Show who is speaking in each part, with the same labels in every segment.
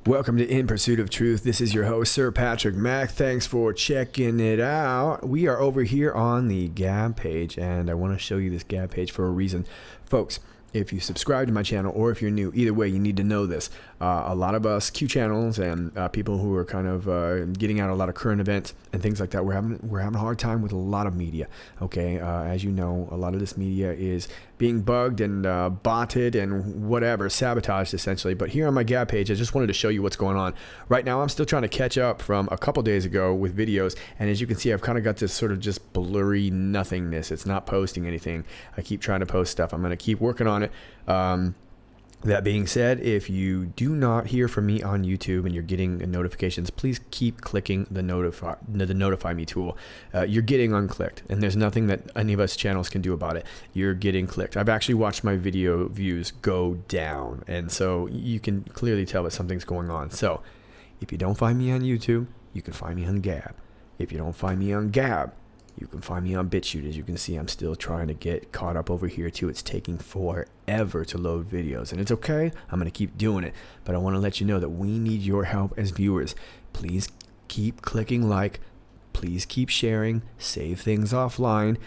Speaker 1: Welcome to In Pursuit of Truth. This is your host, Sir Patrick Mack. Thanks for checking it out. We are over here on the Gab page, and I want to show you this Gab page for a reason. Folks, if you subscribe to my channel or if you're new, either way, you need to know this. A lot of us Q channels and people who are kind of getting out a lot of current events and things like that, we're having a hard time with a lot of media. Okay, as you know, a lot of this media is being bugged and botted and whatever, sabotaged essentially. But here on my Gab page, I just wanted to show you what's going on. Right now, I'm still trying to catch up from a couple days ago with videos. And as you can see, I've kind of got this sort of just blurry nothingness. It's not posting anything. I keep trying to post stuff. I'm going to keep working on it. That being said, if you do not hear from me on YouTube and you're getting notifications, please keep clicking the notify me tool. You're getting unclicked, and there's nothing that any of us channels can do about it. You're getting clicked. I've actually watched my video views go down, and so you can clearly tell that something's going on. So if you don't find me on YouTube, you can find me on Gab. If you don't find me on Gab, you can find me on BitChute. As you can see, I'm still trying to get caught up over here too. It's taking forever to load videos, and it's okay. I'm going to keep doing it, but I want to let you know that we need your help as viewers. Please keep clicking like, please keep sharing, save things offline,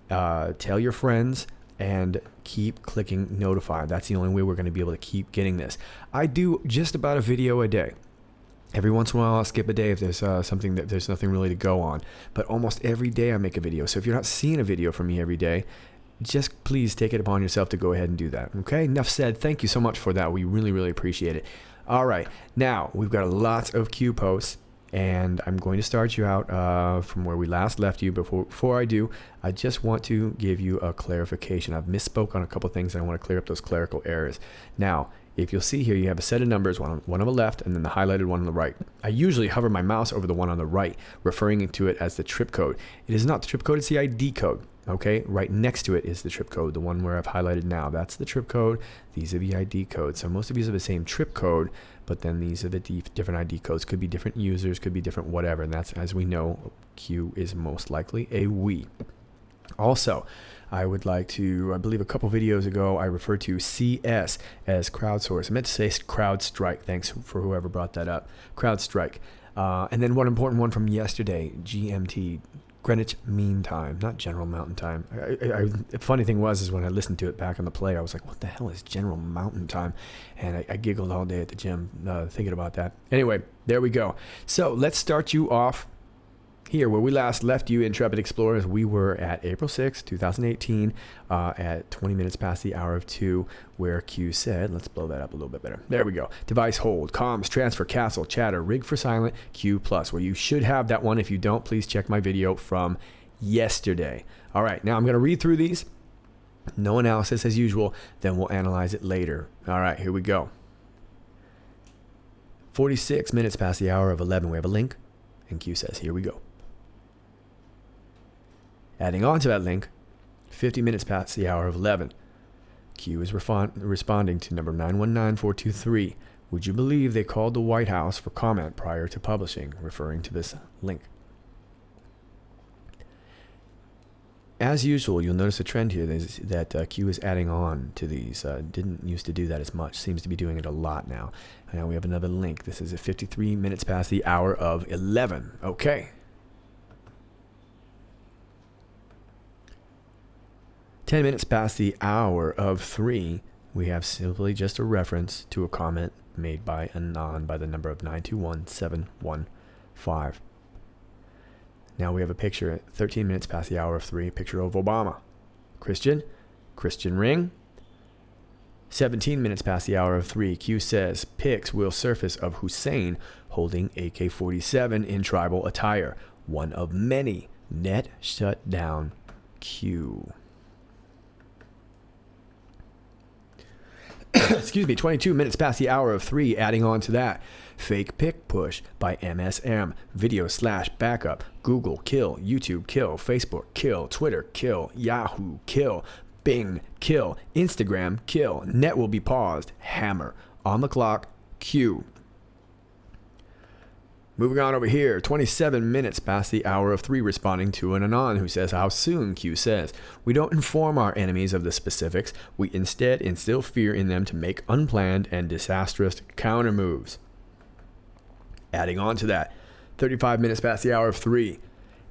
Speaker 1: tell your friends, and keep clicking notify. That's the only way we're going to be able to keep getting this. I do just about a video a day. Every once in a while, I'll skip a day if there's something that there's nothing really to go on. But almost every day I make a video. So if you're not seeing a video from me every day, just please take it upon yourself to go ahead and do that. Okay? Enough said. Thank you so much for that. We really, really appreciate it. All right. Now, we've got lots of Q posts, and I'm going to start you out from where we last left you. Before I do, I just want to give you a clarification. I've misspoke on a couple things, and I want to clear up those clerical errors. Now, if you'll see here, you have a set of numbers, one on the left and then the highlighted one on the right. I usually hover my mouse over the one on the right, referring to it as the trip code. It is not the trip code, it's the ID code. Okay, right next to it is the trip code, the one where I've highlighted now. That's the trip code. These are the ID codes. So most of these have the same trip code, but then these are the different ID codes. Could be different users, could be different whatever. And that's, as we know, Q is most likely a we. Also, I would like to, I believe a couple videos ago, I referred to CS as crowdsource. I meant to say CrowdStrike. Thanks for whoever brought that up. CrowdStrike. And then one important one from yesterday, GMT, Greenwich Mean Time, not General Mountain Time. The funny thing is when I listened to it back on the play, I was like, what the hell is General Mountain Time? And I giggled all day at the gym thinking about that. Anyway, there we go. So let's start you off here where we last left you, Intrepid Explorers. We were at April 6, 2018, at 20 minutes past the hour of 2, where Q said, let's blow that up a little bit better. There we go. Device hold, comms, transfer, castle, chatter, rig for silent, Q plus. Well, you should have that one. If you don't, please check my video from yesterday. All right, now I'm going to read through these. No analysis as usual. Then we'll analyze it later. All right, here we go. 46 minutes past the hour of 11. We have a link, and Q says, here we go. Adding on to that link, 50 minutes past the hour of 11. Q is responding to number 919423. Would you believe they called the White House for comment prior to publishing, referring to this link? As usual, you'll notice a trend here that Q is adding on to these. Didn't used to do that as much. Seems to be doing it a lot now. Now we have another link. This is at 53 minutes past the hour of 11. Okay. 10 minutes past the hour of 3, we have simply just a reference to a comment made by Anon by the number of 921715. Now we have a picture at 13 minutes past the hour of 3, a picture of Obama. Christian ring. 17 minutes past the hour of 3, Q says, pics will surface of Hussein holding AK-47 in tribal attire. One of many. Net shut down. Q. Excuse me, 22 minutes past the hour of 3, adding on to that. Fake pic push by MSM. Video / backup. Google kill. YouTube kill. Facebook kill. Twitter kill. Yahoo kill. Bing kill. Instagram kill. Net will be paused. Hammer. On the clock. Q. Moving on over here, 27 minutes past the hour of 3, responding to an Anon who says, how soon? Q says, we don't inform our enemies of the specifics. We instead instill fear in them to make unplanned and disastrous counter moves. Adding on to that, 35 minutes past the hour of 3.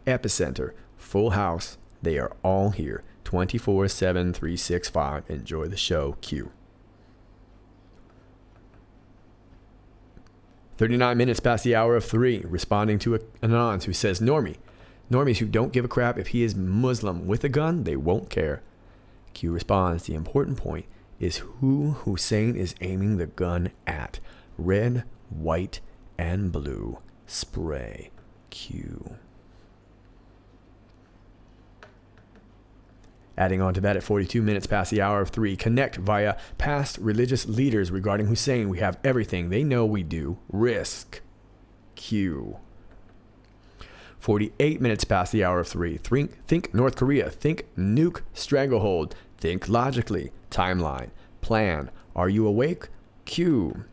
Speaker 1: Epicenter, full house. They are all here. 24/7, 365. Enjoy the show. Q. 39 minutes past the hour of 3. Responding to Anon, who says, Normies who don't give a crap if he is Muslim with a gun, they won't care. Q responds, the important point is who Hussein is aiming the gun at. Red, white, and blue. Spray. Q. Adding on to that at 42 minutes past the hour of 3. Connect via past religious leaders regarding Hussein. We have everything they know we do. Risk. Q. 48 minutes past the hour of 3. Think North Korea. Think nuke stranglehold. Think logically. Timeline. Plan. Are you awake? Q.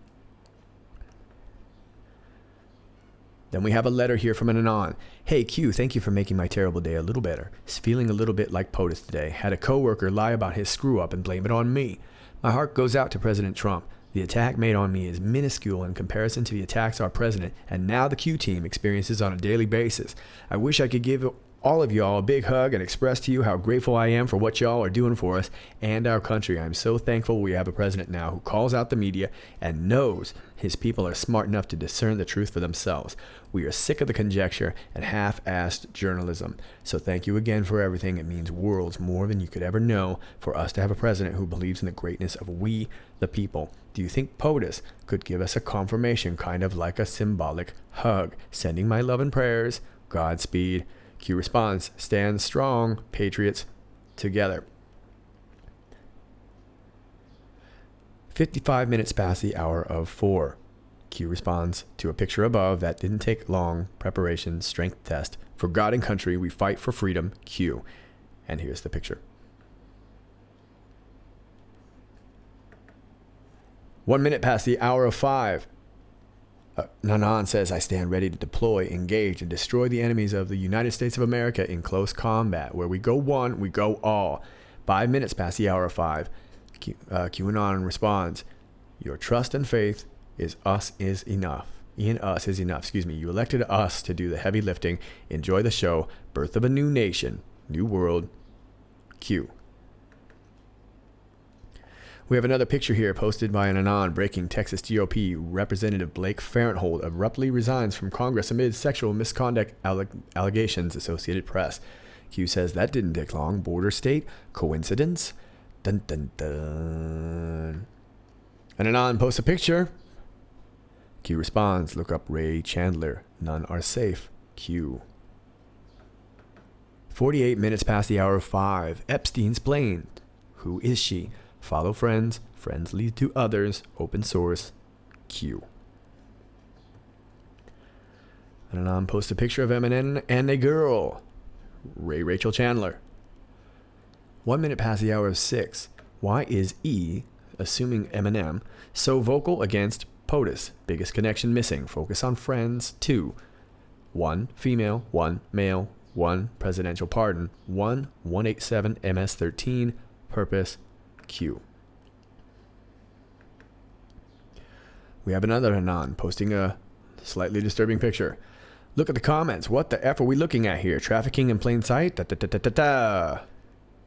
Speaker 1: Then we have a letter here from an Anon. Hey Q, thank you for making my terrible day a little better. Feeling a little bit like POTUS today. Had a coworker lie about his screw up and blame it on me. My heart goes out to President Trump. The attack made on me is minuscule in comparison to the attacks our president and now the Q team experiences on a daily basis. I wish I could give all of y'all a big hug and express to you how grateful I am for what y'all are doing for us and our country. I'm so thankful we have a president now who calls out the media and knows his people are smart enough to discern the truth for themselves. We are sick of the conjecture and half-assed journalism. So thank you again for everything. It means worlds more than you could ever know for us to have a president who believes in the greatness of we, the people. Do you think POTUS could give us a confirmation, kind of like a symbolic hug? Sending my love and prayers. Godspeed. Q responds, stand strong, patriots, together. 55 minutes past the hour of 4. Q responds to a picture above that didn't take long. Preparation, strength test. For God and country, we fight for freedom. Q. And here's the picture. 1 minute past the hour of 5. Anon says, I stand ready to deploy, engage, and destroy the enemies of the United States of America in close combat. Where we go one, we go all. 5 minutes past the hour of 5. QAnon responds, your trust and faith is enough. In us is enough. You elected us to do the heavy lifting. Enjoy the show. Birth of a new nation. New world. Q. We have another picture here posted by an Anon. Breaking: Texas GOP Representative Blake Farenthold abruptly resigns from Congress amid sexual misconduct allegations. Associated Press. Q says that didn't take long. Border state? Coincidence? Dun dun dun. An Anon posts a picture. Q responds, look up Ray Chandler. None are safe. Q. 48 minutes past the hour of 5. Epstein's plane. Who is she? Follow friends. Friends lead to others. Open source. Q. An Anon posts a picture of Eminem and a girl. Rachel Chandler. 1 minute past the hour of 6. Why is E, assuming Eminem, so vocal against POTUS? Biggest connection missing. Focus on friends. 2. 1 female, 1 male, 1 presidential pardon, 1 187 MS-13. Purpose. Q. We have another Anon posting a slightly disturbing picture. Look at the comments. What the F are we looking at here? Trafficking in plain sight? Da, da, da, da, da, da.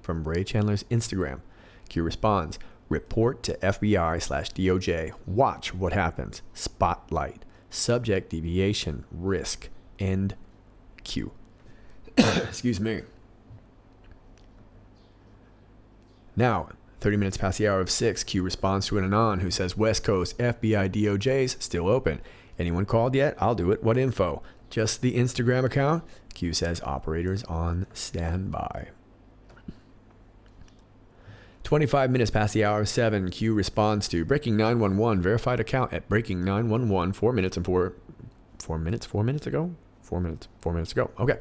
Speaker 1: From Ray Chandler's Instagram. Q responds, report to FBI/DOJ. Watch what happens. Spotlight. Subject deviation. Risk. End. Q. Excuse me. Now, 30 minutes past the hour of 6, Q responds to an Anon who says West Coast FBI DOJ's still open. Anyone called yet? I'll do it. What info? Just the Instagram account? Q says operators on standby. 25 minutes past the hour of 7, Q responds to Breaking 911 verified account at Breaking 911 4 minutes ago. Okay.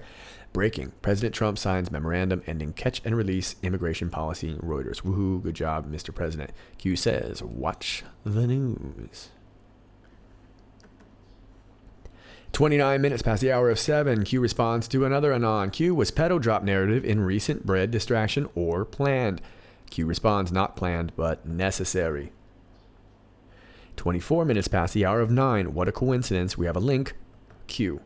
Speaker 1: Breaking. President Trump signs memorandum ending catch and release immigration policy. Reuters. Woohoo. Good job, Mr. President. Q says, watch the news. 29 minutes past the hour of 7, Q responds to another Anon. Q, was pedo drop narrative in recent bread distraction or planned? Q responds, not planned, but necessary. 24 minutes past the hour of 9. What a coincidence. We have a link. Q.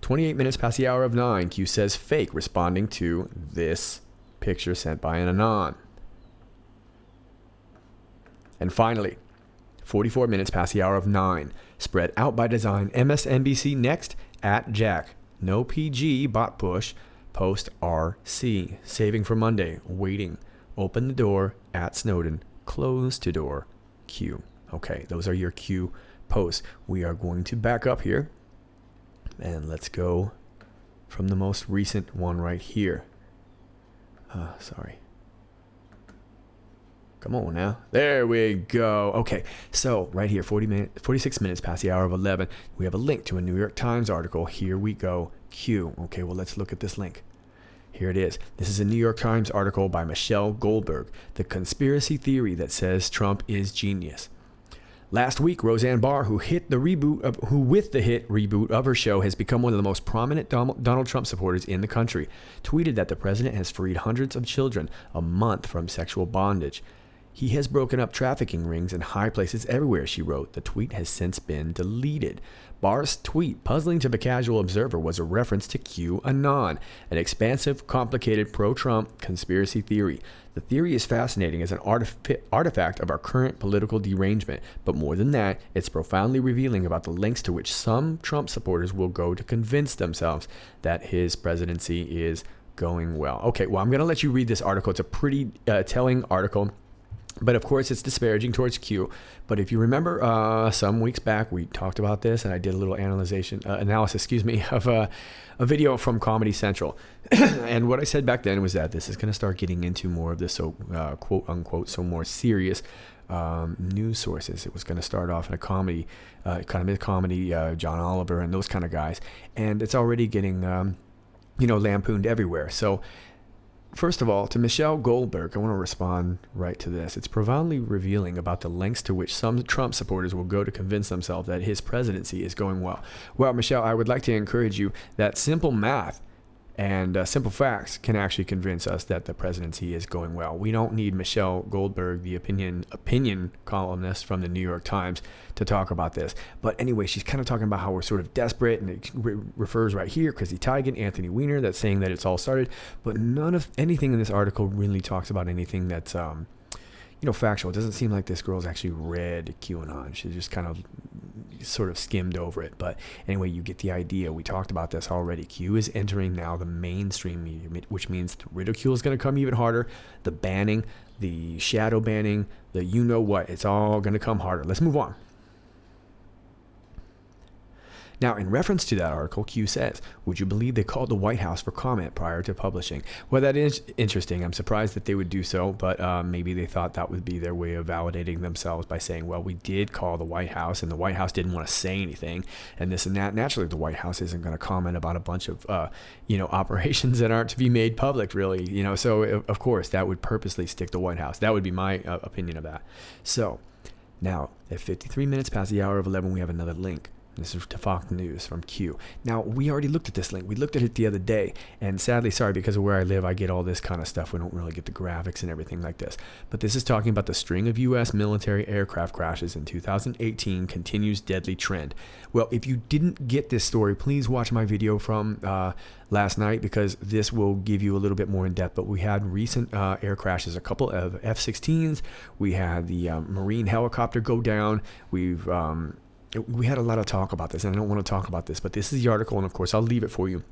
Speaker 1: 28 minutes past the hour of 9. Q says fake, responding to this picture sent by an Anon. And finally, 44 minutes past the hour of 9. Spread out by design. MSNBC next at Jack. No PG, bot push. Post RC. Saving for Monday. Waiting. Open the door at Snowden. Close to door. Q. Okay, those are your Q posts. We are going to back up here. And let's go from the most recent one right here. Sorry. Come on now. There we go. Okay, so right here, 46 minutes past the hour of 11, we have a link to a New York Times article. Here we go. Q. Okay, well, let's look at this link. Here it is. This is a New York Times article by Michelle Goldberg, The Conspiracy Theory That Says Trump is Genius. Last week, Roseanne Barr, who with the hit reboot of her show has become one of the most prominent Donald Trump supporters in the country, tweeted that the president has freed hundreds of children a month from sexual bondage. He has broken up trafficking rings in high places everywhere, she wrote. The tweet has since been deleted. Barr's tweet, puzzling to the casual observer, was a reference to QAnon, an expansive, complicated pro-Trump conspiracy theory. The theory is fascinating as an artifact of our current political derangement, but more than that, it's profoundly revealing about the lengths to which some Trump supporters will go to convince themselves that his presidency is going well. Okay, well, I'm going to let you read this article. It's a pretty telling article. But of course, it's disparaging towards Q. But if you remember, some weeks back, we talked about this, and I did a little analysis, of a video from Comedy Central. And what I said back then was that this is going to start getting into more of this, quote unquote, so more serious news sources. It was going to start off in a comedy, John Oliver and those kind of guys, and it's already getting, lampooned everywhere. So. First of all, to Michelle Goldberg, I want to respond right to this. It's profoundly revealing about the lengths to which some Trump supporters will go to convince themselves that his presidency is going well. Well, Michelle, I would like to encourage you that simple math and simple facts can actually convince us that the presidency is going well. We don't need Michelle Goldberg, the opinion columnist from the New York Times, to talk about this. But anyway, she's kind of talking about how we're sort of desperate, and it refers right here, Chrissy Teigen, Anthony Weiner, that's saying that it's all started. But none of anything in this article really talks about anything that's factual. It doesn't seem like this girl's actually read QAnon. She just kind of sort of skimmed over it. But anyway, you get the idea. We talked about this already. Q is entering now the mainstream media, which means the ridicule is going to come even harder. The banning, the shadow banning, the you-know-what, it's all going to come harder. Let's move on. Now, in reference to that article, Q says, would you believe they called the White House for comment prior to publishing? Well, that is interesting. I'm surprised that they would do so, but maybe they thought that would be their way of validating themselves by saying, well, we did call the White House, and the White House didn't want to say anything, and this and that. Naturally, the White House isn't going to comment about a bunch of, operations that aren't to be made public, really. So, of course, that would purposely stick the White House. That would be my opinion of that. So, now, at 53 minutes past the hour of 11, we have another link. This is to Fox News from Q. Now, we already looked at this link. We looked at it the other day. And sadly, sorry, because of where I live, I get all this kind of stuff. We don't really get the graphics and everything like this. But this is talking about the string of U.S. military aircraft crashes in 2018 continues deadly trend. Well, if you didn't get this story, please watch my video from last night, because this will give you a little bit more in depth. But we had recent air crashes, a couple of F-16s. We had the Marine helicopter go down. We had a lot of talk about this, and I don't want to talk about this, but this is the article, and of course I'll leave it for you.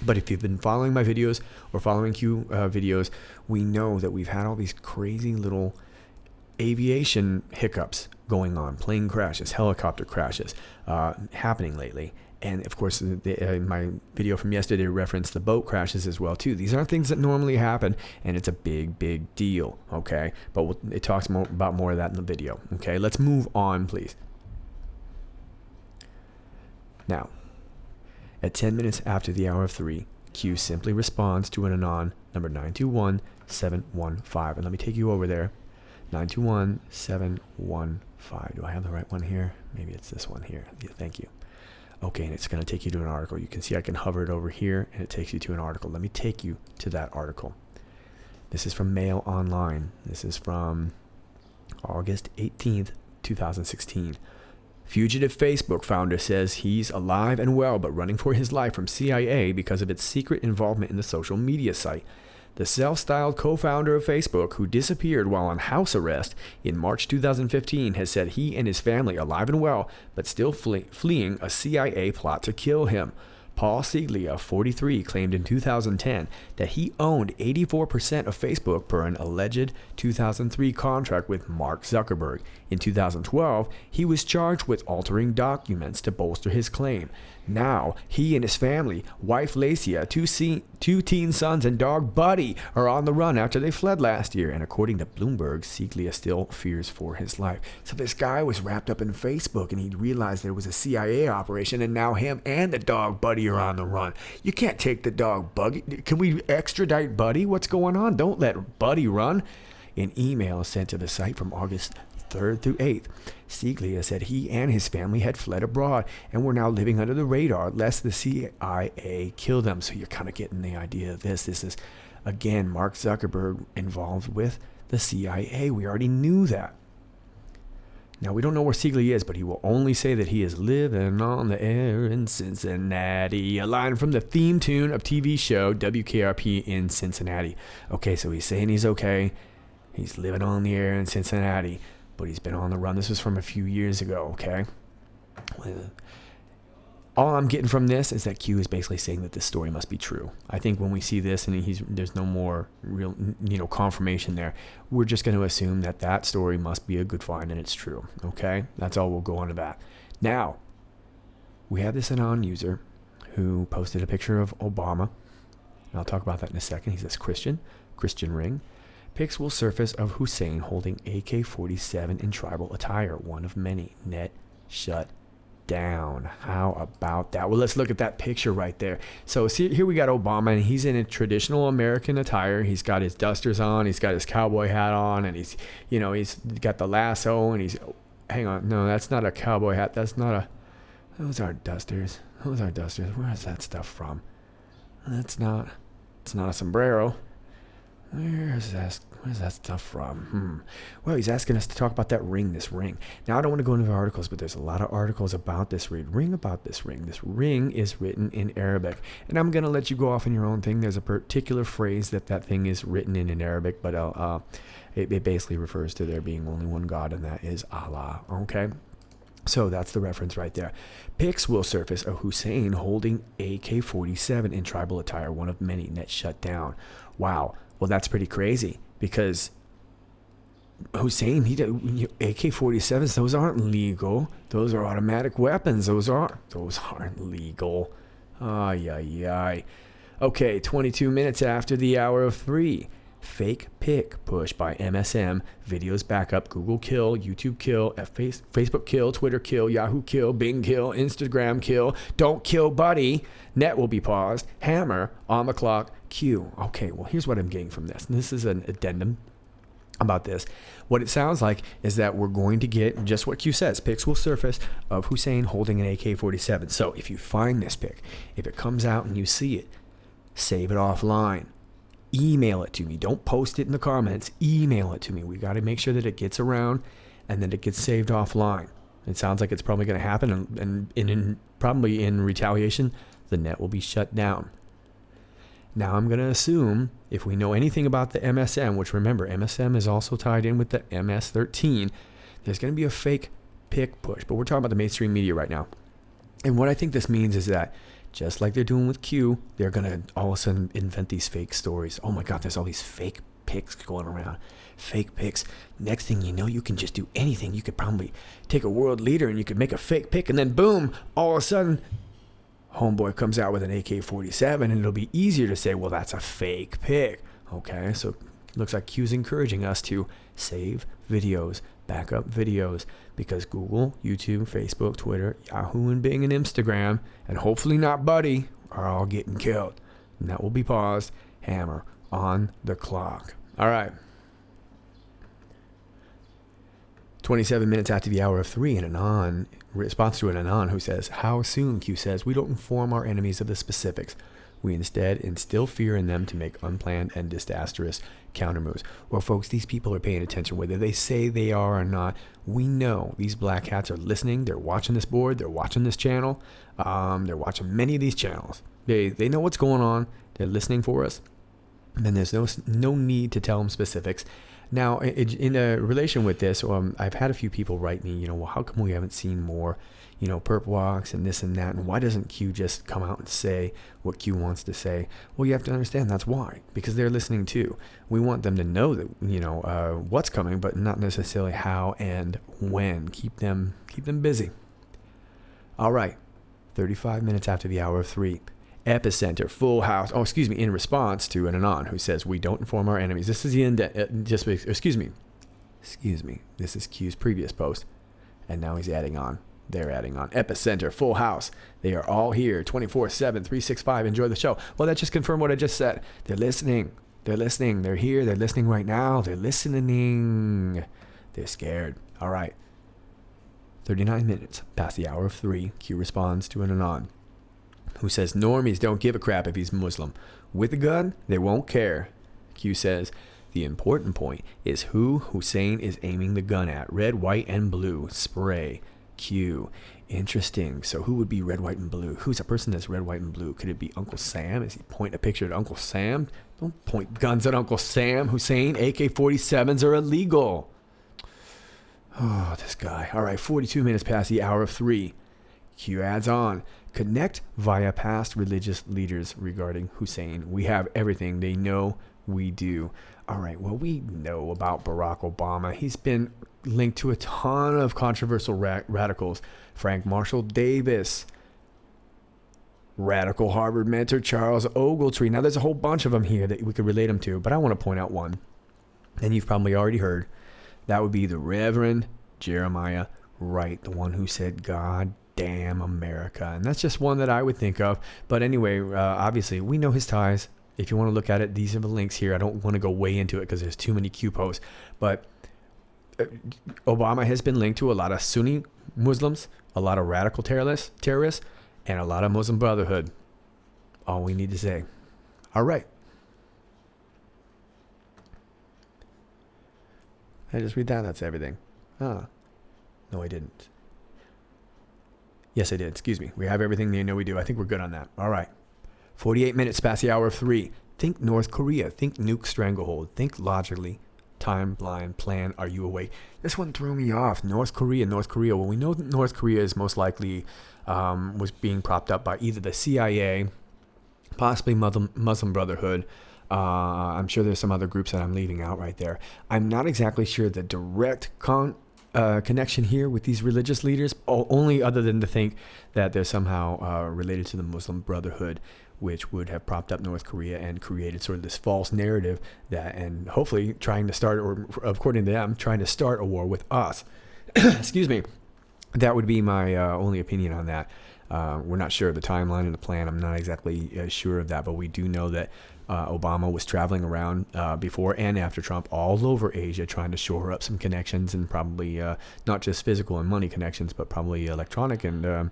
Speaker 1: But if you've been following my videos or following Q videos, we know that we've had all these crazy little aviation hiccups going on, plane crashes, helicopter crashes happening lately. And of course, my video from yesterday referenced the boat crashes as well too. These aren't things that normally happen, and it's a big, big deal, okay? But it talks about more of that in the video, okay? Let's move on, please. Now, at 10 minutes after the hour of 3, Q simply responds to an Anon number 921715. And let me take you over there. 921715. Do I have the right one here? Maybe it's this one here. Yeah, thank you. Okay, and it's going to take you to an article. You can see I can hover it over here, and it takes you to an article. Let me take you to that article. This is from Mail Online. This is from August 18th, 2016. Fugitive Facebook founder says he's alive and well but running for his life from CIA because of its secret involvement in the social media site. The self-styled co-founder of Facebook, who disappeared while on house arrest in March 2015, has said he and his family are alive and well but still fleeing a CIA plot to kill him. Paul Siglia, 43, claimed in 2010 that he owned 84% of Facebook per an alleged 2003 contract with Mark Zuckerberg. In 2012, he was charged with altering documents to bolster his claim. Now, he and his family, wife Lacia, two teen sons, and dog Buddy are on the run after they fled last year. And according to Bloomberg, Siglia still fears for his life. So this guy was wrapped up in Facebook, and he realized there was a CIA operation, and now him and the dog Buddy are on the run. You can't take the dog Buddy. Can we extradite Buddy? What's going on? Don't let Buddy run. In email sent to the site from August 3rd through 8th, Siglia said he and his family had fled abroad and were now living under the radar lest the CIA kill them. So you're kind of getting the idea of this. This is, again, Mark Zuckerberg involved with the CIA. We already knew that. Now, we don't know where Siglia is, but he will only say that he is living on the air in Cincinnati. A line from the theme tune of TV show WKRP in Cincinnati. Okay, so he's saying he's okay. He's living on the air in Cincinnati, but he's been on the run. This was from a few years ago, okay? All I'm getting from this is that Q is basically saying that this story must be true. I think when we see this and there's no more real, confirmation there, we're just going to assume that that story must be a good find and it's true, okay? That's all we'll go on to that. Now, we have this Anon user who posted a picture of Obama. And I'll talk about that in a second. He says Christian ring. Pics will surface of Hussein holding AK-47 in tribal attire, one of many. Net shut down. How about that? Well, let's look at that picture right there. So see, here we got Obama, and he's in a traditional American attire. He's got his dusters on, he's got his cowboy hat on, and he's got the lasso, and hang on, no, that's not a cowboy hat. Those aren't dusters. Where is that stuff from? It's not a sombrero. Where's that stuff from? Well, he's asking us to talk about this ring. Now, I don't want to go into the articles, but there's a lot of articles about this ring. This ring is written in Arabic. And I'm going to let you go off on your own thing. There's a particular phrase that thing is written in Arabic, but it basically refers to there being only one God, and that is Allah. Okay? So that's the reference right there. Pics will surface of Hussein holding AK-47 in tribal attire, one of many. Net shut down. Wow. Well, that's pretty crazy because Hussein, AK-47s, those aren't legal. Those are automatic weapons. Those aren't legal. Ay. Okay, 22 minutes after the hour of 3. Fake pic push by MSM. Videos backup. Google kill, YouTube kill, Facebook kill, Twitter kill, Yahoo kill, Bing kill, Instagram kill. Don't kill Buddy. Net will be paused. Hammer on the clock. Q. Okay, well, here's what I'm getting from this. And this is an addendum about this. What it sounds like is that we're going to get just what Q says. Pics will surface of Hussein holding an AK-47. So if you find this pic, if it comes out and you see it, save it offline. Email it to me. Don't post it in the comments. Email it to me. We got to make sure that it gets around and that it gets saved offline. It sounds like it's probably going to happen, and probably in retaliation, the net will be shut down. Now I'm going to assume, if we know anything about the MSM, which remember, MSM is also tied in with the MS-13, there's going to be a fake pic push. But we're talking about the mainstream media right now. And what I think this means is that just like they're doing with Q, they're going to all of a sudden invent these fake stories. Oh my God, there's all these fake pics going around. Fake pics. Next thing you know, you can just do anything. You could probably take a world leader and you could make a fake pic, and then boom, all of a sudden, homeboy comes out with an AK-47, and it'll be easier to say, well, that's a fake pic. Okay, so it looks like Q's encouraging us to save videos, backup videos, because Google, YouTube, Facebook, Twitter, Yahoo, and Bing, and Instagram, and hopefully not Buddy, are all getting killed. And that will be paused. Hammer on the clock. All right. 27 minutes after the hour of 3, an Anon response to an Anon who says, how soon? Q says, we don't inform our enemies of the specifics. We instead instill fear in them to make unplanned and disastrous countermoves. Well, folks, these people are paying attention, whether they say they are or not. We know these black hats are listening. They're watching this board. They're watching this channel. They're watching many of these channels. They know what's going on. They're listening for us. And then there's no need to tell them specifics. Now, in a relation with this, I've had a few people write me, well, how come we haven't seen more, perp walks and this and that? And why doesn't Q just come out and say what Q wants to say? Well, you have to understand that's why, because they're listening too. We want them to know that, what's coming, but not necessarily how and when. Keep them busy. All right. 35 minutes after the hour of 3. Epicenter, full house. In response to an Anon who says, we don't inform our enemies. This is the excuse me. This is Q's previous post. And now he's adding on. They're adding on. Epicenter, full house. They are all here 24/7, 365. Enjoy the show. Well, that just confirmed what I just said. They're listening. They're here. They're listening right now. They're listening. They're scared. All right. 39 minutes past the hour of 3. Q responds to an Anon who says, normies don't give a crap if he's Muslim. With a gun, they won't care. Q says, the important point is who Hussein is aiming the gun at. Red, white, and blue. Spray. Q. Interesting. So who would be red, white, and blue? Who's a person that's red, white, and blue? Could it be Uncle Sam? Is he pointing a picture at Uncle Sam? Don't point guns at Uncle Sam. Hussein, AK-47s are illegal. Oh, this guy. All right, 42 minutes past the hour of 3. Q adds on. Connect via past religious leaders regarding Hussein. We have everything they know we do. All right, well, we know about Barack Obama. He's been linked to a ton of controversial radicals. Frank Marshall Davis, radical Harvard mentor Charles Ogletree. Now, there's a whole bunch of them here that we could relate them to, but I want to point out one, and you've probably already heard. That would be the Reverend Jeremiah Wright, the one who said, God damn America. And that's just one that I would think of. But anyway, obviously, we know his ties. If you want to look at it, these are the links here. I don't want to go way into it because there's too many Q posts. But Obama has been linked to a lot of Sunni Muslims, a lot of radical terrorists, and a lot of Muslim Brotherhood. All we need to say. All right. I just read that. That's everything. No, I didn't. Yes, I did. Excuse me. We have everything they know we do. I think we're good on that. All right. 48 minutes past the hour of 3. Think North Korea. Think nuke stranglehold. Think logically. Timeline, plan. Are you awake? This one threw me off. North Korea. Well, we know that North Korea is most likely was being propped up by either the CIA, possibly Muslim Brotherhood. I'm sure there's some other groups that I'm leaving out right there. I'm not exactly sure the direct connection here with these religious leaders, only other than to think that they're somehow related to the Muslim Brotherhood, which would have propped up North Korea and created sort of this false narrative that, and hopefully trying to start, or according to them, trying to start a war with us. Excuse me. That would be my only opinion on that. We're not sure of the timeline and the plan. I'm not exactly sure of that, but we do know that Obama was traveling around before and after Trump all over Asia trying to shore up some connections, and probably not just physical and money connections, but probably electronic and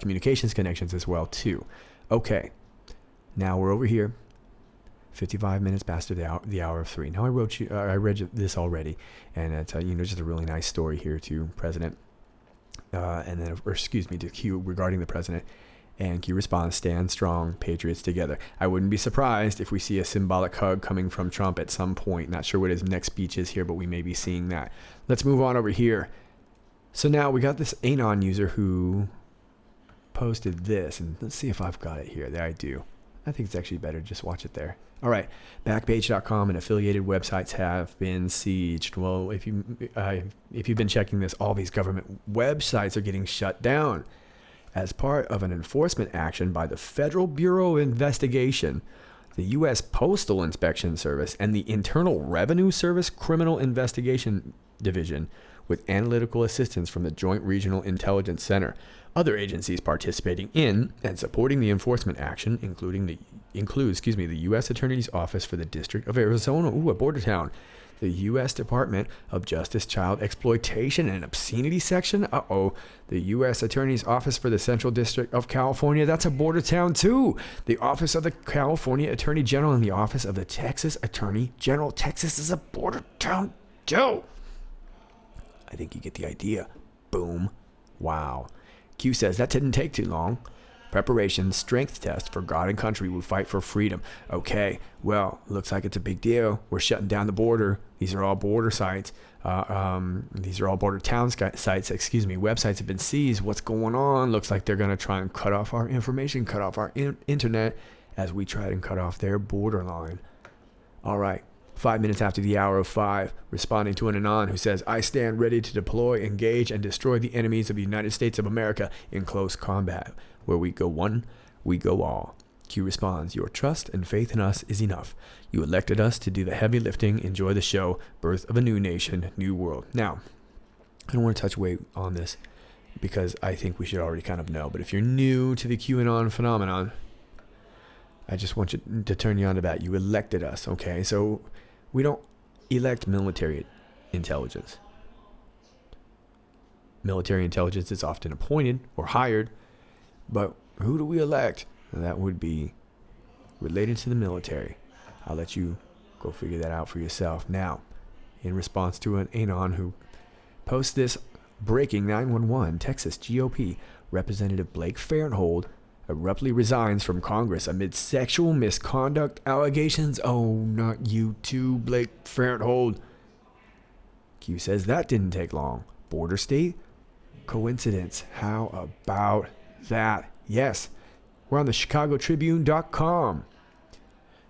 Speaker 1: communications connections as well too. Okay, now we're over here, 55 minutes past the hour of 3. Now I read this already, and it's just a really nice story here to President, to Q regarding the president. And Q responds, stand strong, patriots together. I wouldn't be surprised if we see a symbolic hug coming from Trump at some point. Not sure what his next speech is here, but we may be seeing that. Let's move on over here. So now we got this Anon user who posted this, and let's see if I've got it here. There I do. I think it's actually better to just watch it there. All right, Backpage.com and affiliated websites have been sieged. Well, if you've been checking this, all these government websites are getting shut down. As part of an enforcement action by the Federal Bureau of Investigation, the U.S. Postal Inspection Service, and the Internal Revenue Service Criminal Investigation Division, with analytical assistance from the Joint Regional Intelligence Center. Other agencies participating in and supporting the enforcement action, including the the U.S. Attorney's Office for the District of Arizona, a border town, the U.S. Department of Justice Child Exploitation and Obscenity Section, the U.S. Attorney's Office for the Central District of California, that's a border town too, the Office of the California Attorney General, and the Office of the Texas Attorney General. Texas is a border town too. I think you get the idea. Boom. Wow. Q says, that didn't take too long. Preparation, strength test for God and country who fight for freedom. Okay, well, looks like it's a big deal. We're shutting down the border. These are all border sites. These are all border town sites. Websites have been seized. What's going on? Looks like they're going to try and cut off our information, cut off our internet as we try and cut off their borderline. All right. 5 minutes after the hour of 5, responding to an Anon who says, I stand ready to deploy, engage, and destroy the enemies of the United States of America in close combat. Where we go one, we go all. Q responds, your trust and faith in us is enough. You elected us to do the heavy lifting. Enjoy the show. Birth of a new nation, new world. Now, I don't want to touch weight on this because I think we should already kind of know. But if you're new to the QAnon phenomenon, I just want you to turn you on to that. You elected us, okay? So we don't elect military intelligence. Military intelligence is often appointed or hired, but who do we elect? That would be related to the military. I'll let you go figure that out for yourself. Now, in response to an Anon who posts this, breaking 911, Texas GOP Representative Blake Farenthold abruptly resigns from Congress amid sexual misconduct allegations. Oh, not you too, Blake Farenthold. Q says that didn't take long. Border state? Coincidence. How about that? Yes. We're on the ChicagoTribune.com.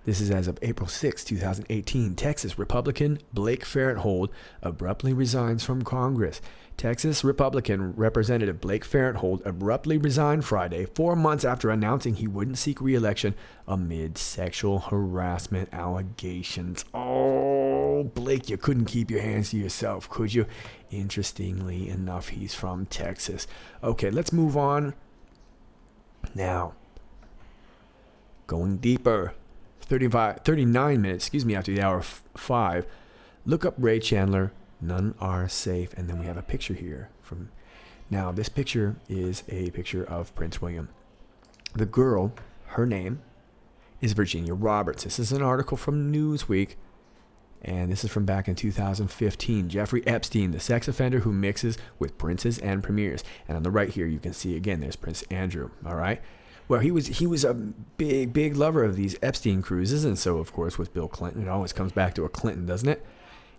Speaker 1: This is as of April 6, 2018. Texas Republican Blake Farenthold abruptly resigns from Congress. Texas Republican Representative Blake Farenthold abruptly resigned Friday, 4 months after announcing he wouldn't seek re-election amid sexual harassment allegations. Oh, Blake, you couldn't keep your hands to yourself, could you? Interestingly enough, he's from Texas. Okay, let's move on. Now, going deeper. 39 minutes, after the hour of 5. Look up Ray Chandler, none are safe. And then we have a picture here now this picture is a picture of Prince William. The girl, her name is Virginia Roberts. This is an article from Newsweek, and this is from back in 2015. Jeffrey Epstein, the sex offender who mixes with princes and premiers. And on the right here, you can see again, there's Prince Andrew, all right? Well, he was a big lover of these Epstein cruises, and so, of course, with Bill Clinton, it always comes back to a Clinton, doesn't it?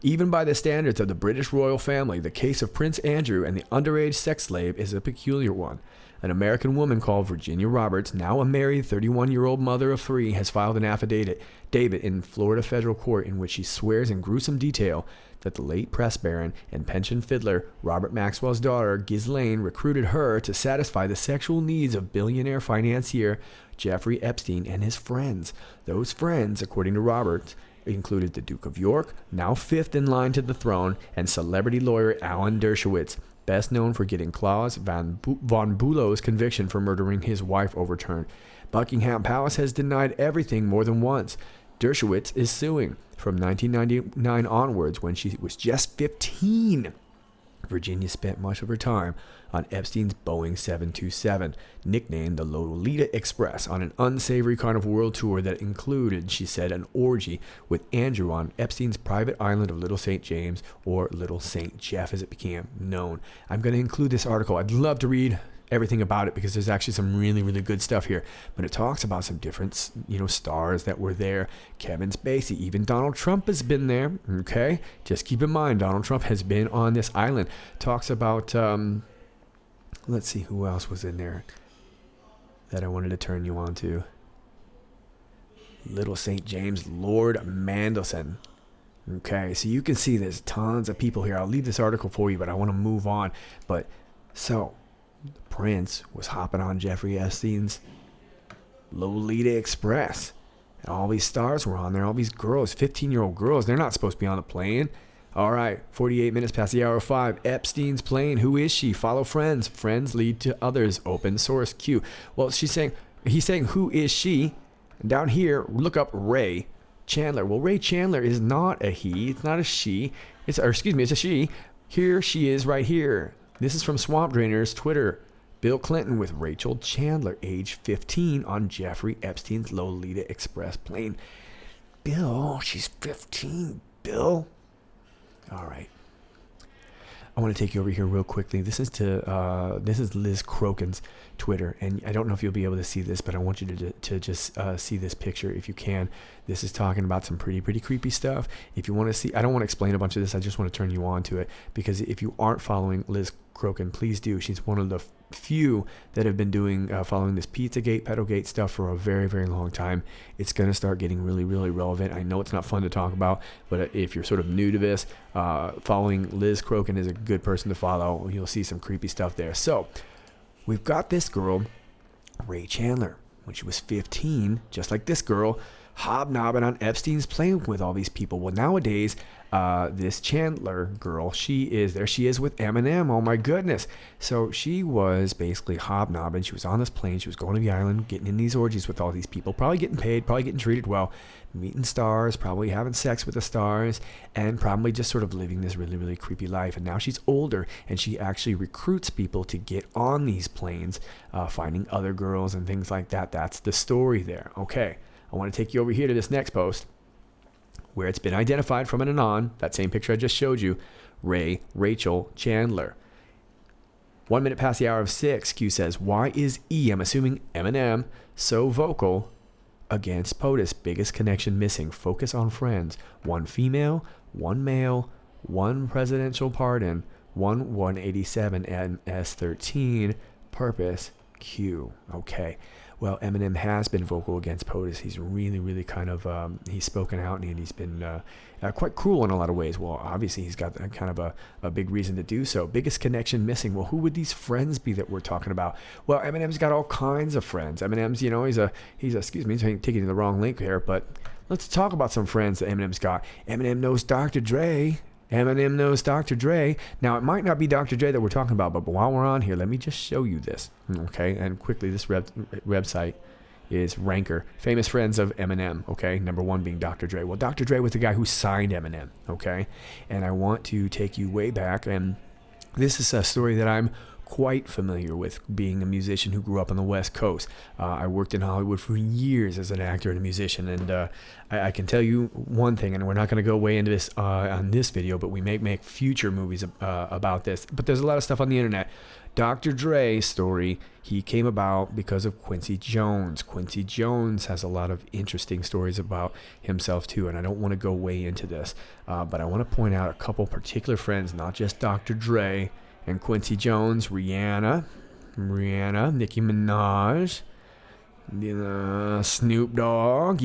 Speaker 1: Even by the standards of the British royal family, the case of Prince Andrew and the underage sex slave is a peculiar one. An American woman called Virginia Roberts, now a married 31-year-old mother of 3, has filed an affidavit in Florida federal court in which she swears in gruesome detail that the late press baron and pension fiddler Robert Maxwell's daughter, Ghislaine, recruited her to satisfy the sexual needs of billionaire financier Jeffrey Epstein and his friends. Those friends, according to Roberts, included the Duke of York, now 5th in line to the throne, and celebrity lawyer Alan Dershowitz, best known for getting Klaus von Bülow's conviction for murdering his wife overturned. Buckingham Palace has denied everything more than once. Dershowitz is suing. From 1999 onwards, when she was just 15, Virginia spent much of her time on Epstein's Boeing 727, nicknamed the Lolita Express, on an unsavory kind of world tour that included, she said, an orgy with Andrew on Epstein's private island of Little St. James, or Little St. Jeff as it became known. I'm going to include this article. I'd love to read everything about it because there's actually some really good stuff here, but it talks about some different stars that were there. Kevin Spacey, even Donald Trump has been there. Okay, just keep in mind Donald Trump has been on this island. Talks about let's see who else was in there that I wanted to turn you on to. Little St. James, Lord Mandelson. Okay, so you can see there's tons of people here. I'll leave this article for you, but I want to move on. But so the Prince was hopping on Jeffrey Epstein's Lolita Express. And all these stars were on there. All these girls, 15-year-old girls, they're not supposed to be on the plane. All right, 48 minutes past the hour of 5. Epstein's plane. Who is she? Follow friends. Friends lead to others. Open source. Q. Well, he's saying, who is she? And down here, look up Ray Chandler. Well, Ray Chandler is not a he. It's not a she. It's a she. Here she is right here. This is from Swamp Drainer's Twitter. Bill Clinton with Rachel Chandler, age 15, on Jeffrey Epstein's Lolita Express plane. Bill, she's 15. Bill. All right. I want to take you over here real quickly. This is Liz Crokin's Twitter, and I don't know if you'll be able to see this, but I want you to just see this picture if you can. This is talking about some pretty creepy stuff. If you want to see, I don't want to explain a bunch of this. I just want to turn you on to it, because if you aren't following Liz Crokin, please do. She's one of the few that have been doing following this Pizzagate, Pedogate stuff for a very long time. It's going to start getting really relevant. I know it's not fun to talk about, but if you're sort of new to this, following Liz Crokin is a good person to follow. You'll see some creepy stuff there. So we've got this girl, Ray Chandler, when she was 15, just like this girl, hobnobbing on Epstein's plane with all these people. Well, nowadays, this Chandler girl, she is with Eminem. Oh my goodness. So she was basically hobnobbing. She was on this plane. She was going to the island, getting in these orgies with all these people, probably getting paid, probably getting treated well, meeting stars, probably having sex with the stars, and probably just sort of living this really creepy life. And now she's older, and she actually recruits people to get on these planes, finding other girls and things like that. That's the story there. Okay. I want to take you over here to this next post, where it's been identified from an Anon, that same picture I just showed you, Rachel Chandler. 1 minute past the hour of 6, Q says, why is I'm assuming Eminem, so vocal against POTUS? Biggest connection missing. Focus on friends. One female, one male, one presidential pardon, one 187 MS-13. Purpose, Q. Okay. Well, Eminem has been vocal against POTUS. He's really kind of, he's spoken out, and he's been quite cruel in a lot of ways. Well, obviously, he's got kind of a big reason to do so. Biggest connection missing. Well, who would these friends be that we're talking about? Well, Eminem's got all kinds of friends. Eminem's, he's excuse me, taking the wrong link here, but let's talk about some friends that Eminem's got. Eminem knows Dr. Dre. Eminem knows Dr. Dre. Now, it might not be Dr. Dre that we're talking about, but while we're on here, let me just show you this, okay? And quickly, this website is Ranker, famous friends of Eminem, okay? Number one being Dr. Dre. Well, Dr. Dre was the guy who signed Eminem, okay? And I want to take you way back, and this is a story that I'm quite familiar with, being a musician who grew up on the West Coast. I worked in Hollywood for years as an actor and a musician, and I can tell you one thing, and we're not going to go way into this on this video, but we may make future movies about this. But there's a lot of stuff on the internet. Dr. Dre's story, he came about because of Quincy Jones. Quincy Jones has a lot of interesting stories about himself too, and I don't want to go way into this, but I want to point out a couple particular friends, not just Dr. Dre and Quincy Jones, Rihanna, Nicki Minaj, Snoop Dogg,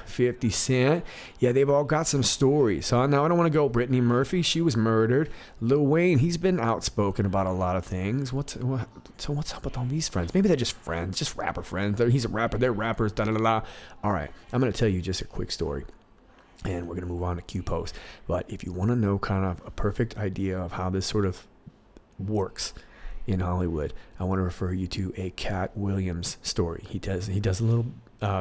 Speaker 1: 50 Cent. Yeah, they've all got some stories. So now I don't want to go. Brittany Murphy, she was murdered. Lil Wayne, he's been outspoken about a lot of things. What's up with all these friends? Maybe they're just friends, just rapper friends. He's a rapper, they're rappers, da-da-da-da. All right, I'm going to tell you just a quick story, and we're going to move on to Q Post. But if you want to know kind of a perfect idea of how this sort of works in Hollywood, I want to refer you to a Cat Williams story. He does a little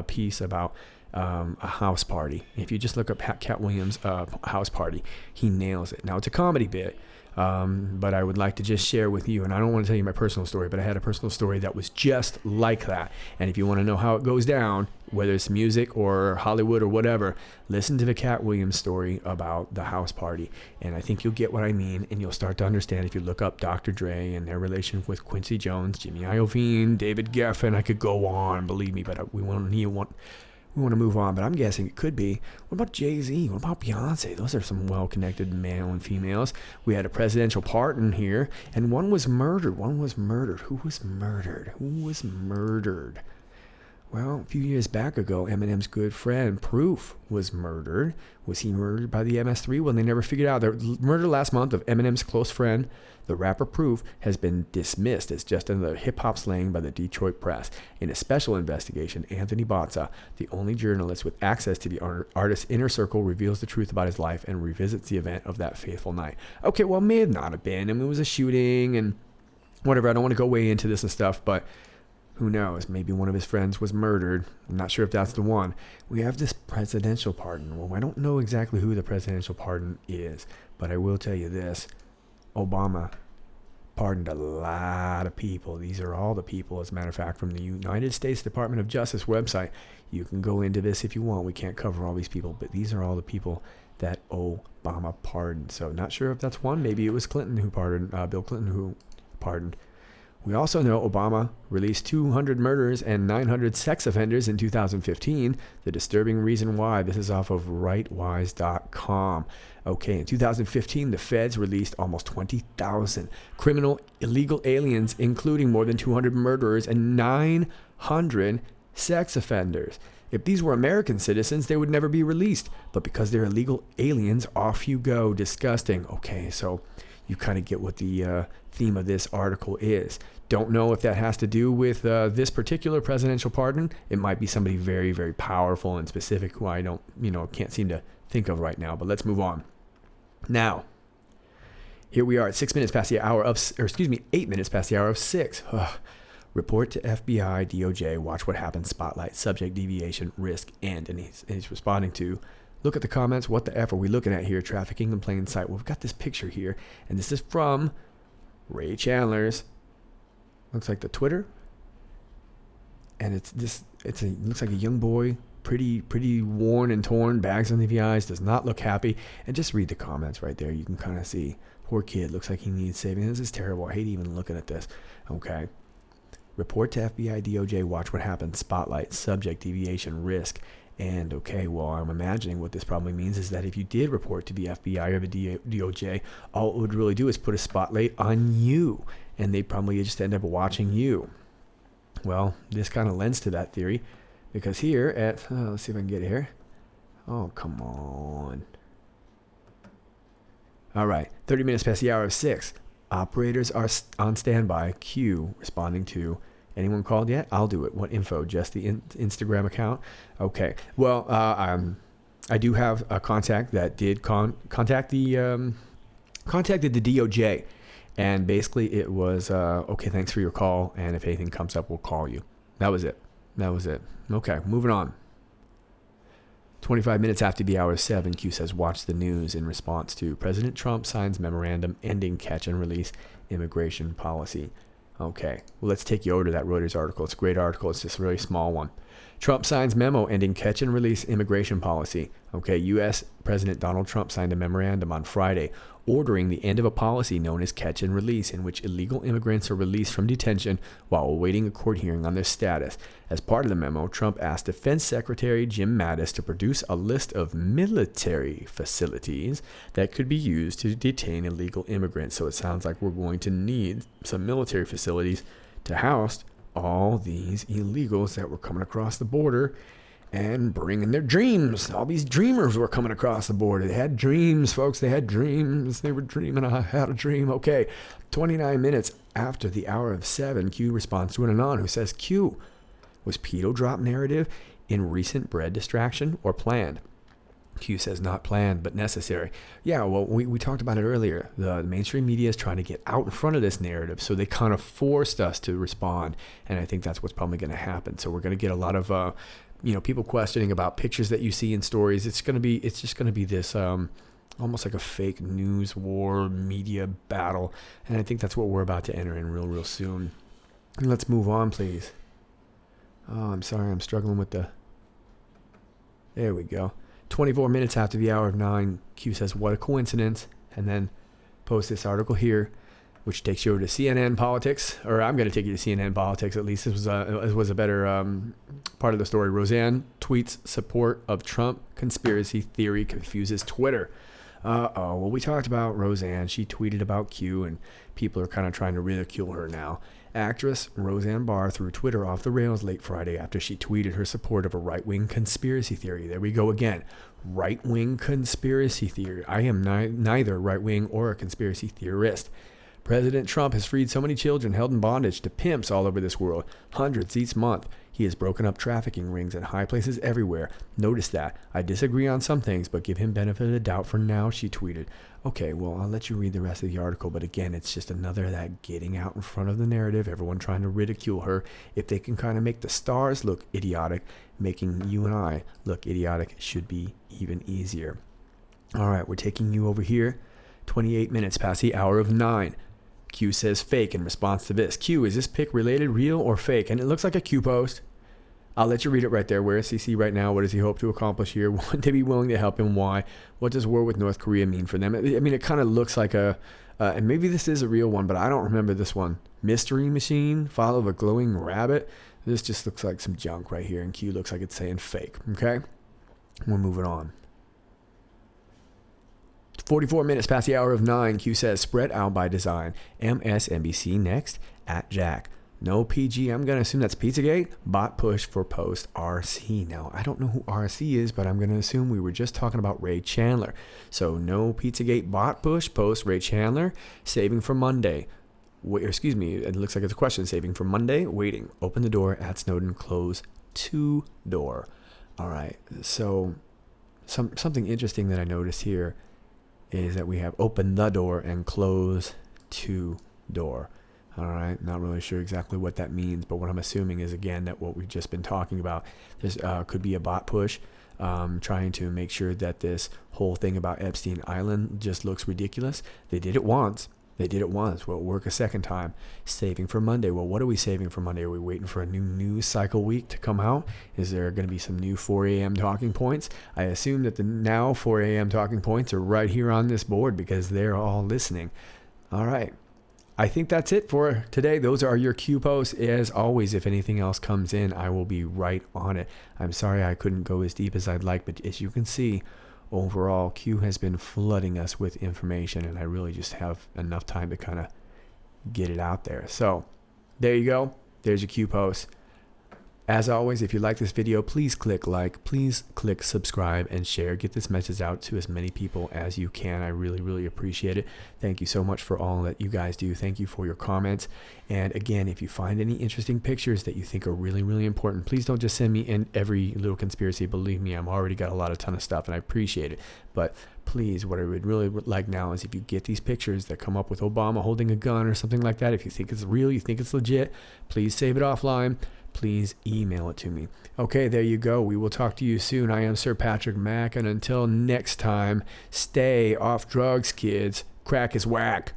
Speaker 1: piece about a house party. If you just look up Cat Williams house party, he nails it. Now, it's a comedy bit, but I would like to just share with you, and I don't want to tell you my personal story, but I had a personal story that was just like that. And if you want to know how it goes down, whether it's music or Hollywood or whatever, listen to the Cat Williams story about the house party, and I think you'll get what I mean, and you'll start to understand if you look up Dr. Dre and their relation with Quincy Jones, Jimmy Iovine, David Geffen. I could go on, believe me, but we want to move on, but I'm guessing it could be. What about Jay-Z? What about Beyonce? Those are some well-connected male and females. We had a presidential pardon here, and one was murdered. Who was murdered? Well, a few years back ago, Eminem's good friend, Proof, was murdered. Was he murdered by the MS-3? Well, they never figured out. The murder last month of Eminem's close friend, the rapper Proof, has been dismissed as just another hip-hop slang by the Detroit press. In a special investigation, Anthony Bozza, the only journalist with access to the artist's inner circle, reveals the truth about his life and revisits the event of that fateful night. Okay, well, it may have not have been. I mean, it was a shooting and whatever. I don't want to go way into this and stuff, but Who knows? Maybe one of his friends was murdered. I'm not sure if that's the one. We have this presidential pardon. Well, I don't know exactly who the presidential pardon is, but I will tell you this. Obama pardoned a lot of people. These are all the people, as a matter of fact, from the United States Department of Justice website. You can go into this if you want. We can't cover all these people, but these are all the people that Obama pardoned. So not sure if that's one. Maybe it was Clinton who pardoned, Bill Clinton who pardoned. We also know Obama released 200 murderers and 900 sex offenders in 2015. The disturbing reason why, this is off of rightwise.com. Okay, in 2015, the feds released almost 20,000 criminal illegal aliens, including more than 200 murderers and 900 sex offenders. If these were American citizens, they would never be released. But because they're illegal aliens, off you go. Disgusting. Okay, so you kind of get what the theme of this article is. Don't know if that has to do with this particular presidential pardon. It might be somebody very, very powerful and specific who I can't seem to think of right now. But let's move on. Now, here we are at 8 minutes past the hour of 6. Report to FBI, DOJ, watch what happens, spotlight, subject, deviation, risk, end. And he's responding to, look at the comments. What the F are we looking at here? Trafficking in plain sight. Well, we've got this picture here, and this is from Ray Chandler's, looks like the Twitter. And it looks like a young boy, pretty worn and torn, bags under the eyes, does not look happy. And just read the comments right there. You can kind of see, poor kid, looks like he needs saving. This is terrible. I hate even looking at this. Okay. Report to FBI, DOJ, watch what happens, spotlight, subject, deviation, risk. And okay, well, I'm imagining what this probably means is that if you did report to the FBI or the DOJ, all it would really do is put a spotlight on you, and they'd probably just end up watching you. Well, this kind of lends to that theory, because here at, let's see if I can get it here. Oh, come on. All right, 30 minutes past the hour of 6. Operators are on standby. Q responding to, anyone called yet? I'll do it. What info? Just the Instagram account? Okay. Well, I do have a contact that did contacted the DOJ, and basically it was okay. Thanks for your call, and if anything comes up, we'll call you. That was it. Okay, moving on. 25 minutes after the hour of 7, Q says, watch the news in response to President Trump signs memorandum ending catch and release immigration policy. Okay, well, let's take you over to that Reuters article. It's a great article. It's just a really small one. Trump signs memo ending catch and release immigration policy. Okay, U.S. President Donald Trump signed a memorandum on Friday ordering the end of a policy known as catch and release, in which illegal immigrants are released from detention while awaiting a court hearing on their status. As part of the memo, Trump asked Defense Secretary Jim Mattis to produce a list of military facilities that could be used to detain illegal immigrants. So it sounds like we're going to need some military facilities to house all these illegals that were coming across the border and bringing their dreams. All these dreamers were coming across the border. They had dreams, folks. They had dreams. They were dreaming. I had a dream. Okay, 29 minutes after the hour of 7, Q responds to an Anon who says, Q, was pedo drop narrative in recent bread distraction or planned? Q says not planned, but necessary. Yeah, well, we talked about it earlier. The mainstream media is trying to get out in front of this narrative, so they kind of forced us to respond, and I think that's what's probably going to happen. So we're going to get a lot of people questioning about pictures that you see in stories. It's just going to be this almost like a fake news war media battle, and I think that's what we're about to enter in real soon. And let's move on, please. Oh, I'm sorry, I'm struggling with there we go. 24 minutes after the hour of 9, Q says, what a coincidence, and then post this article here, which takes you over to CNN politics, or I'm going to take you to CNN politics. At least this was a better part of the story. Roseanne tweets support of Trump conspiracy theory confuses Twitter. Well, we talked about Roseanne. She tweeted about Q, and people are kind of trying to ridicule her now. Actress Roseanne Barr threw Twitter off the rails late Friday after she tweeted her support of a right-wing conspiracy theory. There we go again. Right-wing conspiracy theory. I am neither right-wing or a conspiracy theorist. President Trump has freed so many children held in bondage to pimps all over this world, hundreds each month. He has broken up trafficking rings in high places everywhere. Notice that. I disagree on some things, but give him benefit of the doubt for now, she tweeted. Okay, well, I'll let you read the rest of the article, but again, it's just another of that getting out in front of the narrative, everyone trying to ridicule her. If they can kind of make the stars look idiotic, making you and I look idiotic should be even easier. All right, we're taking you over here. 28 minutes past the hour of 9. Q says fake in response to this. Q, is this pic related, real, or fake? And it looks like a Q post. I'll let you read it right there. Where is CC right now? What does he hope to accomplish here? Would they be willing to help him? Why? What does war with North Korea mean for them? I mean, it kind of looks like a, and maybe this is a real one, but I don't remember this one. Mystery machine, follow of a glowing rabbit. This just looks like some junk right here. And Q looks like it's saying fake. Okay? We're moving on. 44 minutes past the hour of 9. Q says spread out by design. MSNBC next at Jack. No PG, I'm going to assume that's Pizzagate. Bot push for post RC. Now, I don't know who RC is, but I'm going to assume we were just talking about Ray Chandler. So, no Pizzagate bot push, post Ray Chandler. Saving for Monday. Excuse me, it looks like it's a question. Saving for Monday, waiting. Open the door at Snowden, close to door. All right, so something interesting that I noticed here is that we have open the door and close to door. All right, not really sure exactly what that means, but what I'm assuming is, again, that what we've just been talking about, this could be a bot push, trying to make sure that this whole thing about Epstein Island just looks ridiculous. They did it once. Will it work a second time? Saving for Monday. Well, what are we saving for Monday? Are we waiting for a new news cycle week to come out? Is there going to be some new 4 a.m. talking points? I assume that the now 4 a.m. talking points are right here on this board because they're all listening. All right. I think that's it for today. Those are your Q posts. As always, if anything else comes in, I will be right on it. I'm sorry I couldn't go as deep as I'd like, but as you can see, overall, Q has been flooding us with information, and I really just have enough time to kind of get it out there. So there you go. There's your Q post. As always, if you like this video, please click like, please click subscribe and share. Get this message out to as many people as you can. I really, really appreciate it. Thank you so much for all that you guys do. Thank you for your comments. And again, if you find any interesting pictures that you think are really, really important, please don't just send me in every little conspiracy. Believe me, I'm already got a ton of stuff and I appreciate it. But please, what I would really like now is if you get these pictures that come up with Obama holding a gun or something like that, if you think it's real, you think it's legit, please save it offline. Please email it to me. Okay, there you go. We will talk to you soon. I am Sir Patrick Mack, and until next time, stay off drugs, kids. Crack is whack.